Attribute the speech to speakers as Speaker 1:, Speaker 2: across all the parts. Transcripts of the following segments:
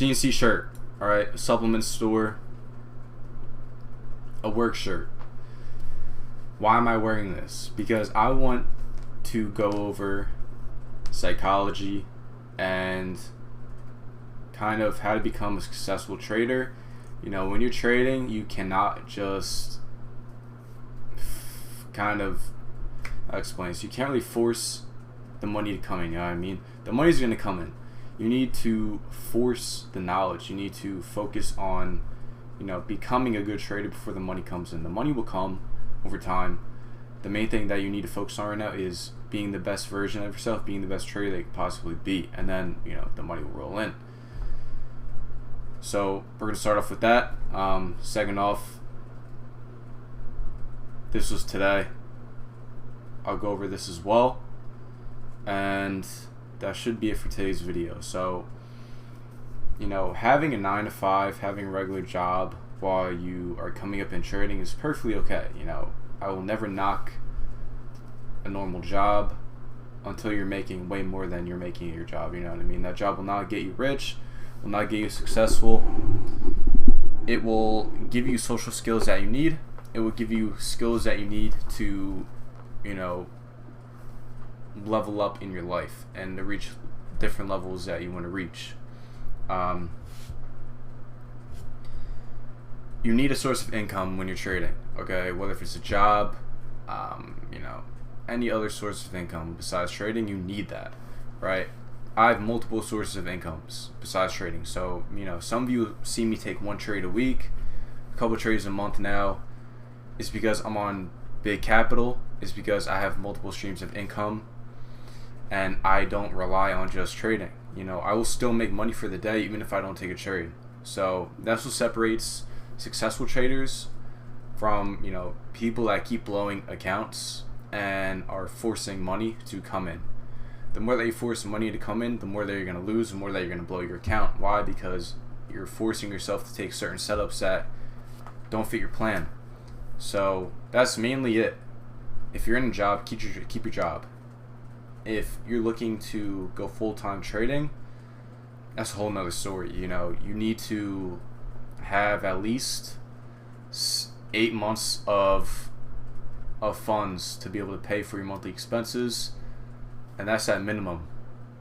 Speaker 1: GNC shirt, all right, a supplement store, a work shirt. Why am I wearing this? Because I want to go over psychology and kind of how to become a successful trader. You know, when you're trading, you cannot just kind of explain. So you can't really force the money to come in, you know what I mean? The money's going to come in. You need to force the knowledge. You need to focus on, you know, becoming a good trader before the money comes in. The money will come over time. The main thing that you need to focus on right now is being the best version of yourself, being the best trader that you could possibly be, and then, you know, the money will roll in. So we're going to start off with that. Second off, this was today. I'll go over this as well, and that should be it for today's video. So, you know, having a 9 to 5, having a regular job while you are coming up in trading is perfectly okay. You know, I will never knock a normal job until you're making way more than you're making at your job. You know what I mean? That job will not get you rich, will not get you successful. It will give you social skills that you need. It will give you skills that you need to, you know, level up in your life and to reach different levels that you want to reach. You need a source of income when you're trading, okay? Whether if it's a job, you know, any other source of income besides trading, you need that, right? I have multiple sources of incomes besides trading. So, you know, some of you see me take one trade a week, a couple trades a month now. It's because I'm on big capital. It's because I have multiple streams of income, and I don't rely on just trading. You know, I will still make money for the day even if I don't take a trade. So that's what separates successful traders from, you know, people that keep blowing accounts and are forcing money to come in. The more that you force money to come in, the more that you're going to lose, the more that you're going to blow your account. Why? Because you're forcing yourself to take certain setups that don't fit your plan. So that's mainly it. If you're in a job, keep your job. If you're looking to go full-time trading, that's a whole nother story. You know, you need to have at least 8 months of funds to be able to pay for your monthly expenses, and that's at minimum.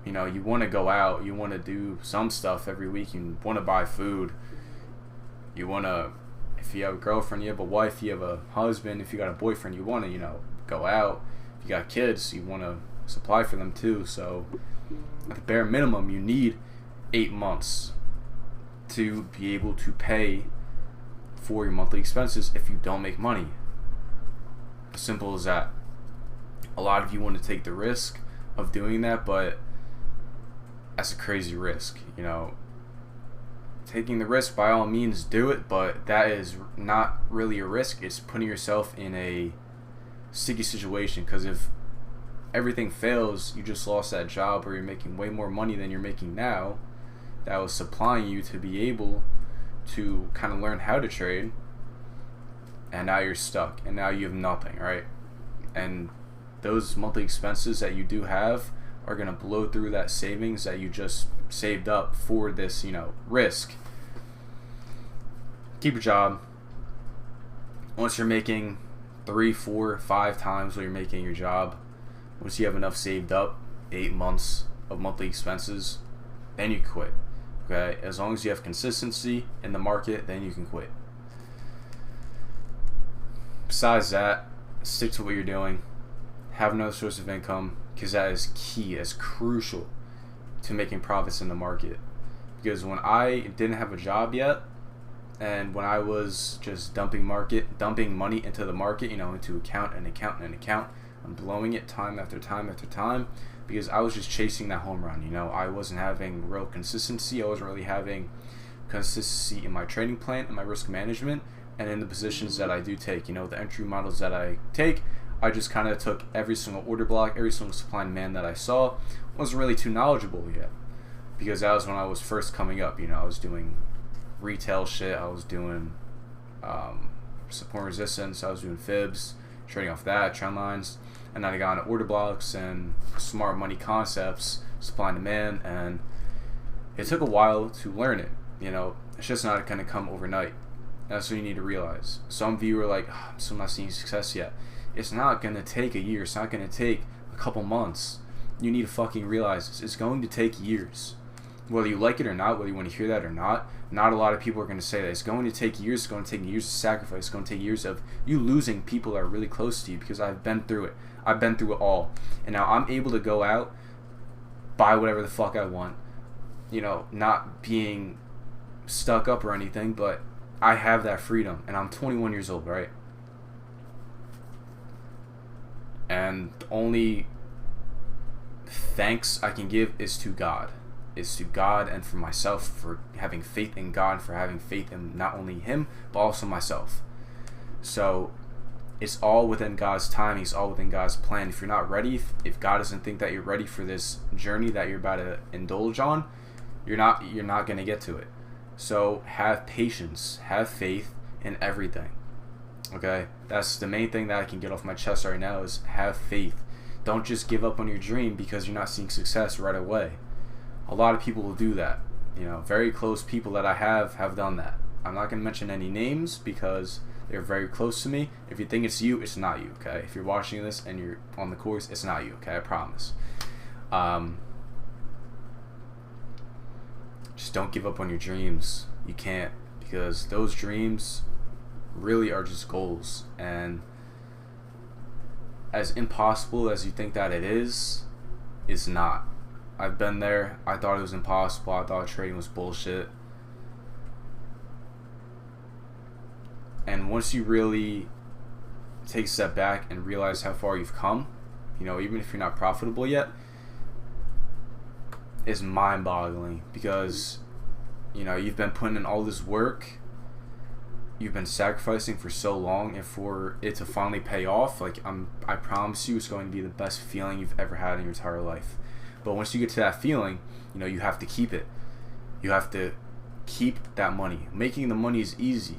Speaker 1: You know, you want to go out, you want to do some stuff every week, you want to buy food, you want to, if you have a girlfriend, you have a wife, you have a husband, if you got a boyfriend, you want to, you know, go out. If you got kids, you want to supply for them too. So at the bare minimum, you need 8 months to be able to pay for your monthly expenses if you don't make money. As simple as that. A lot of you want to take the risk of doing that, but that's a crazy risk. You know, taking the risk, by all means do it, but that is not really a risk. It's putting yourself in a sticky situation, because if everything fails, you just lost that job where you're making way more money than you're making now, that was supplying you to be able to kind of learn how to trade, and now you're stuck, and now you have nothing, right? And those monthly expenses that you do have are going to blow through that savings that you just saved up for this, you know, risk. Keep your job. Once you're making 3, 4, 5 times what you're making your job, once you have enough saved up, 8 months of monthly expenses, then you quit. Okay, as long as you have consistency in the market, then you can quit. Besides that, stick to what you're doing. Have another source of income, because that is key, as crucial to making profits in the market. Because when I didn't have a job yet, and when I was just dumping money into the market, you know, into account, I'm blowing it time after time after time, because I was just chasing that home run. You know, I wasn't having real consistency. I wasn't really having consistency in my trading plan and my risk management, and in the positions that I do take. You know, the entry models that I take, I just kind of took every single order block, every single supply and demand that I saw. Wasn't really too knowledgeable yet, because that was when I was first coming up. You know, I was doing retail shit, I was doing support and resistance, I was doing fibs, trading off that, trend lines, and then I got into order blocks and smart money concepts, supply and demand, and It took a while to learn it. It's just not going to come overnight. That's what you need to realize. Some of you are like, oh, I'm still not seeing success yet. It's not going to take a year. It's not going to take a couple months. You need to fucking realize this. It's going to take years. Whether you like it or not, whether you want to hear that or not a lot of people are going to say that. It's going to take years. It's going to take years of sacrifice. It's going to take years of you losing people that are really close to you, because I've been through it. I've been through it all. And now I'm able to go out, buy whatever the fuck I want. Not being stuck up or anything, but I have that freedom. And I'm 21 years old, right? And the only thanks I can give is to God. It's to God and for myself, for having faith in God, for having faith in not only Him, but also myself. So it's all within God's timing. It's all within God's plan. If you're not ready, if God doesn't think that you're ready for this journey that you're about to indulge on, you're not going to get to it. So have patience, have faith in everything. Okay? That's the main thing that I can get off my chest right now, is have faith. Don't just give up on your dream because you're not seeing success right away. A lot of people will do that. Very close people that I have done that. I'm not going to mention any names because they're very close to me. If you think it's you, it's not you, okay? If you're watching this and you're on the course, it's not you, okay? I promise. Just don't give up on your dreams. You can't, because those dreams really are just goals. And as impossible as you think that it is, it's not. I've been there. I thought it was impossible. I thought trading was bullshit. And once you really take a step back and realize how far you've come, even if you're not profitable yet, it's mind-boggling, because you've been putting in all this work, you've been sacrificing for so long, and for it to finally pay off, I promise you, it's going to be the best feeling you've ever had in your entire life. But once you get to that feeling, you have to keep it. You have to keep that money. Making the money is easy.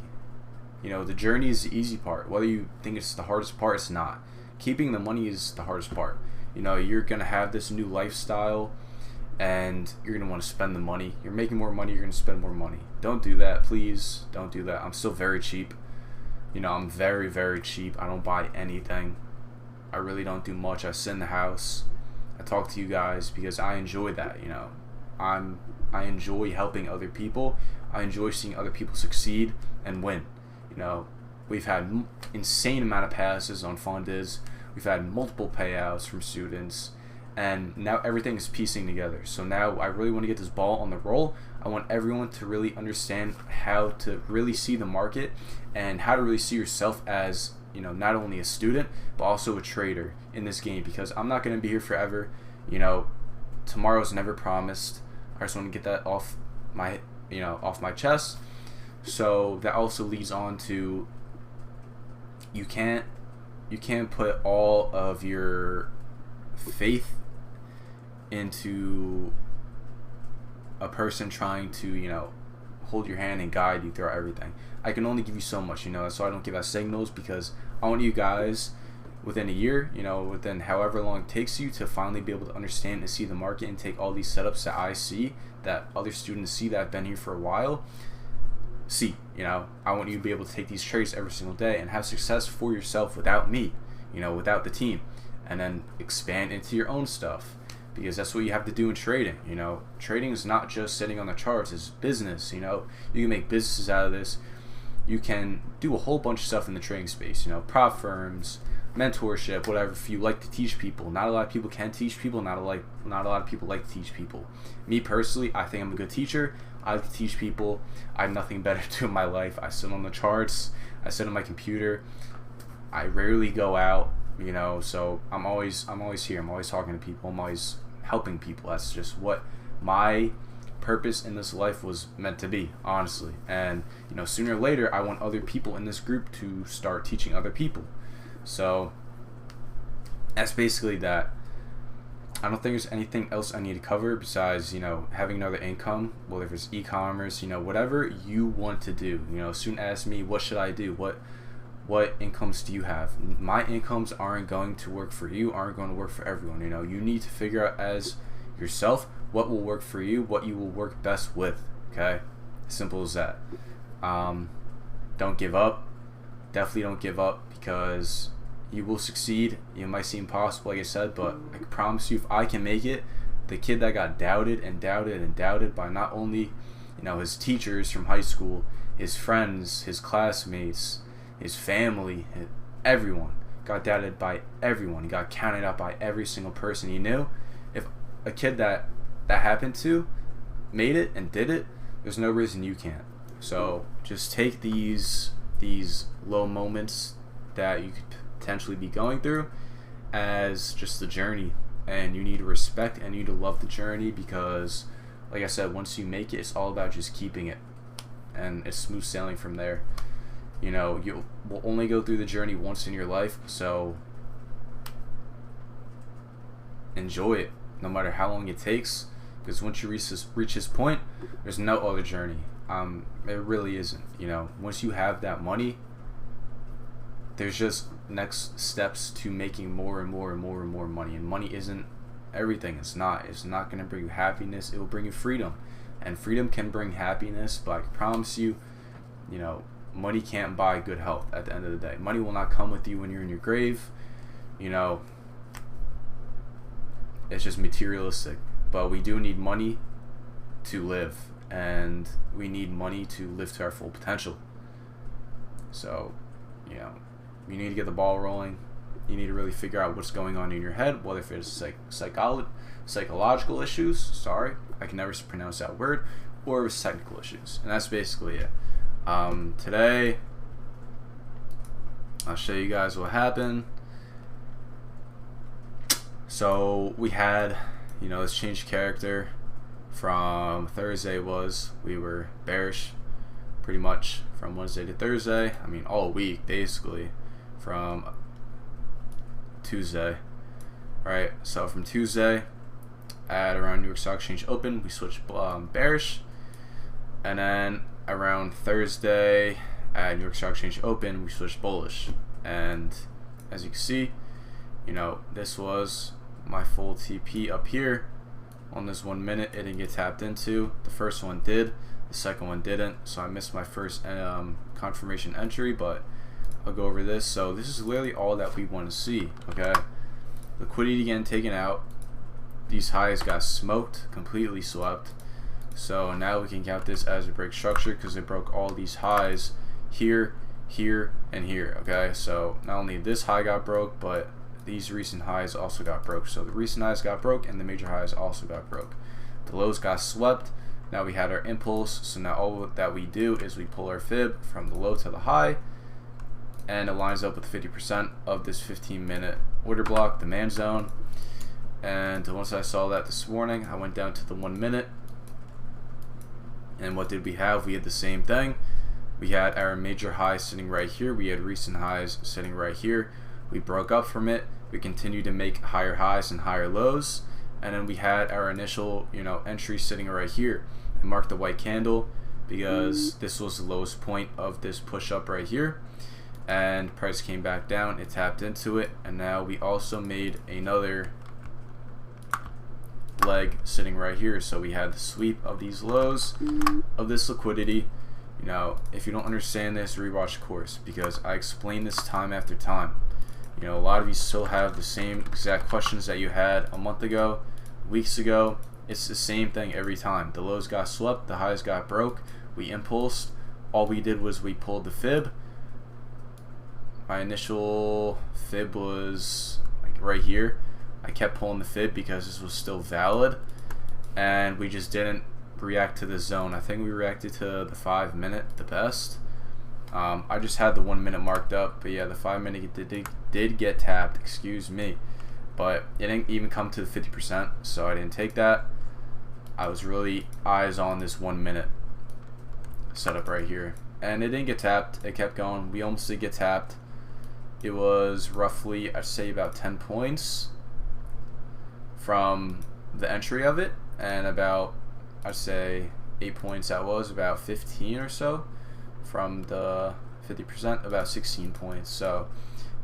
Speaker 1: The journey is the easy part. Whether you think it's the hardest part, it's not. Keeping the money is the hardest part. You're going to have this new lifestyle, and you're going to want to spend the money. You're making more money, you're going to spend more money. Don't do that, please. Don't do that. I'm still very cheap. I'm very, very cheap. I don't buy anything. I really don't do much. I sit in the house. I talk to you guys because I enjoy that. I enjoy helping other people. I enjoy seeing other people succeed and win. We've had insane amount of passes on Fundiz. We've had multiple payouts from students, and now everything is piecing together. So now I really want to get this ball on the roll. I want everyone to really understand how to really see the market and how to really see yourself as not only a student but also a trader in this game, because I'm not going to be here forever. Tomorrow's never promised. I just want to get that off my chest. So that also leads on to, you can't put all of your faith into a person trying to hold your hand and guide you throughout everything. I can only give you so much, so I don't give out signals, because I want you guys within a year, within however long it takes you, to finally be able to understand and see the market and take all these setups that I see, that other students see, that have been here for a while. I want you to be able to take these trades every single day and have success for yourself without me, without the team, and then expand into your own stuff, because that's what you have to do in trading. Trading is not just sitting on the charts, it's business. You can make businesses out of this. You can do a whole bunch of stuff in the trading space, prop firms, mentorship, whatever. If you like to teach people, not a lot of people can teach people, not a lot of people like to teach people. Me personally, I think I'm a good teacher. I like to teach people. I have nothing better to do in my life. I sit on the charts, I sit on my computer, I rarely go out, so I'm always here. I'm always talking to people, I'm always helping people. That's just what my purpose in this life was meant to be, honestly. And sooner or later, I want other people in this group to start teaching other people. So that's basically that. I don't think there's anything else I need to cover besides, having another income, whether it's e-commerce, whatever you want to do. Student asks me, what should I do? What incomes do you have? My incomes aren't going to work for you, aren't going to work for everyone. You need to figure out as yourself what will work for you, what you will work best with. Okay, simple as that. Don't give up. Definitely don't give up, because you will succeed. It might seem impossible, like I said, but I can promise you, if I can make it, the kid that got doubted and doubted and doubted by not only, his teachers from high school, his friends, his classmates, his family, everyone, got doubted by everyone. He got counted out by every single person he knew. If a kid that happened to made it and did it, there's no reason you can't. So just take these low moments that you could potentially be going through as just the journey, and you need to respect and you need to love the journey, because like I said, once you make it, it's all about just keeping it, and it's smooth sailing from there. You will only go through the journey once in your life, so enjoy it no matter how long it takes, because once you reach this point, there's no other journey. It really isn't. Once you have that money, there's just next steps to making more and more and more and more money. And money isn't everything. It's not going to bring you happiness. It will bring you freedom, and freedom can bring happiness. But I promise you, money can't buy good health. At the end of the day, money will not come with you when you're in your grave. It's just materialistic. But we do need money to live, and we need money to live to our full potential. So, you need to get the ball rolling. You need to really figure out what's going on in your head, whether if it's psychological issues, sorry, I can never pronounce that word, or it's technical issues. And that's basically it. Today, I'll show you guys what happened. So we had, this change character from Thursday. We were bearish pretty much from Wednesday to Thursday. All week basically from Tuesday. Right, so from Tuesday at around New York Stock Exchange open, we switched bearish, and then around Thursday at New York Stock Exchange open, we switched bullish. And as you can see, this was my full TP up here on this 1 minute. It didn't get tapped into. The first one did, the second one didn't, so I missed my first confirmation entry, but I'll go over this. So this is literally all that we want to see. Okay, liquidity getting taken out. These highs got smoked, completely swept. So now we can count this as a break structure, because it broke all these highs here, here, and here. Okay, so not only this high got broke, but these recent highs also got broke. So the recent highs got broke, and the major highs also got broke. The lows got swept. Now we had our impulse. So now all that we do is we pull our fib from the low to the high, and it lines up with 50% of this 15-minute order block, the man zone. And once I saw that this morning, I went down to the 1 minute. And what did we have? We had the same thing. We had our major high sitting right here. We had recent highs sitting right here. We broke up from it. We continued to make higher highs and higher lows. And then we had our initial, entry sitting right here. I marked the white candle because this was the lowest point of this push up right here. And price came back down. It tapped into it. And now we also made another leg sitting right here. So we had the sweep of these lows of this liquidity. If you don't understand this, rewatch the course, because I explain this time after time. A lot of you still have the same exact questions that you had a month ago, weeks ago. It's the same thing every time. The lows got swept, the highs got broke, we impulsed. All we did was we pulled the fib. My initial fib was like right here. I kept pulling the fib because this was still valid, and we just didn't react to the zone. I think we reacted to the 5 minute the best. I just had the 1 minute marked up, but yeah, the 5 minute did get tapped, excuse me, but it didn't even come to the 50%, so I didn't take that. I was really eyes on this 1 minute setup right here, and it didn't get tapped. It kept going. We almost did get tapped. It was roughly, I'd say, about 10 points from the entry of it, and about, I'd say, 8 points. That was about 15 or so from the 50%, about 16 points. So,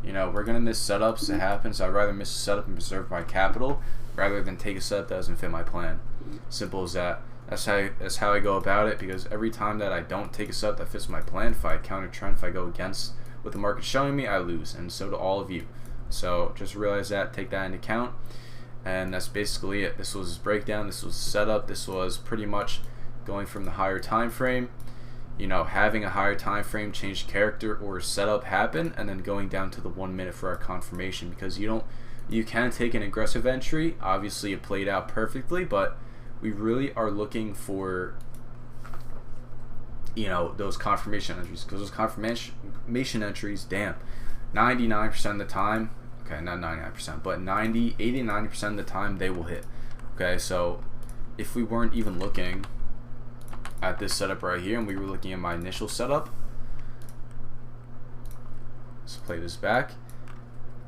Speaker 1: we're gonna miss setups. It happens. I'd rather miss a setup and preserve my capital rather than take a setup that doesn't fit my plan. Simple as that. That's how I go about it, because every time that I don't take a setup that fits my plan, if I counter trend, if I go against what the market's showing me, I lose, and so do all of you. So just realize that, take that into account, and that's basically it. This was breakdown, this was setup, this was pretty much going from the higher time frame, you know, having a higher time frame change character or setup happen, and then going down to the 1 minute for our confirmation, because you can take an aggressive entry. Obviously it played out perfectly, but we really are looking for, you know, those confirmation entries, because those confirmation entries, damn, 99% of the time, okay, not 99%, but 80-90% of the time they will hit. Okay, so if we weren't even looking at this setup right here and we were looking at my initial setup, let's play this back.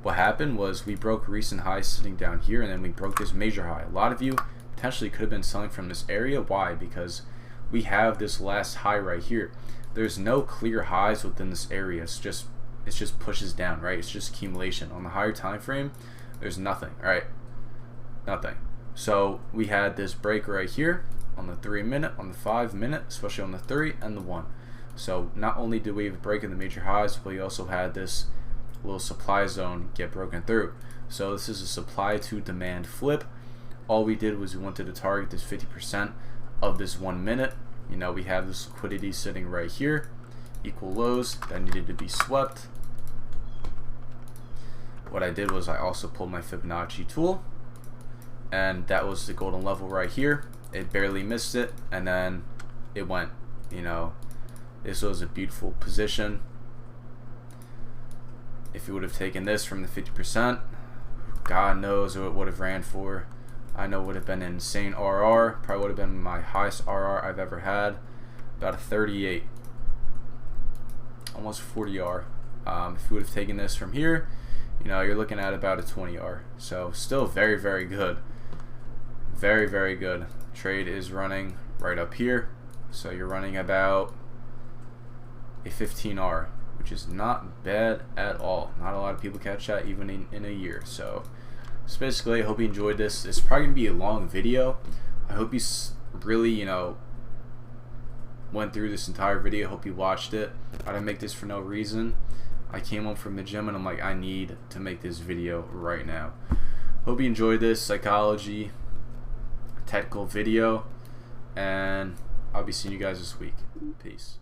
Speaker 1: What happened was we broke recent highs sitting down here, and then we broke this major high. A lot of you potentially could have been selling from this area. Why? Because we have this last high right here. There's no clear highs within this area. It just pushes down, right? It's just accumulation. On the higher time frame, there's nothing, right? Nothing. So we had this break right here on the 3 minute, on the 5 minute, especially on the 3 and the 1. So not only did we have a break in the major highs, but we also had this little supply zone get broken through. So this is a supply to demand flip. All we did was we wanted to target this 50% of this 1 minute. You know, we have this liquidity sitting right here, equal lows that needed to be swept. What I did was I also pulled my Fibonacci tool, and that was the golden level right here. It barely missed it, and then it went, you know, this was a beautiful position. If you would have taken this from the 50%, God knows what it would have ran for. I know it would have been an insane RR. Probably would have been my highest RR I've ever had. About a 38. Almost 40R. If you would have taken this from here, you know, you're looking at about a 20R. So still very, very good. Very, very good. Trade is running right up here. So you're running about a 15R, which is not bad at all. Not a lot of people catch that even in a year. So basically, I hope you enjoyed this. It's probably going to be a long video. I hope you really, you know, went through this entire video. I hope you watched it. I didn't make this for no reason. I came home from the gym and I'm like, I need to make this video right now. Hope you enjoyed this psychology technical video, and I'll be seeing you guys this week. Peace.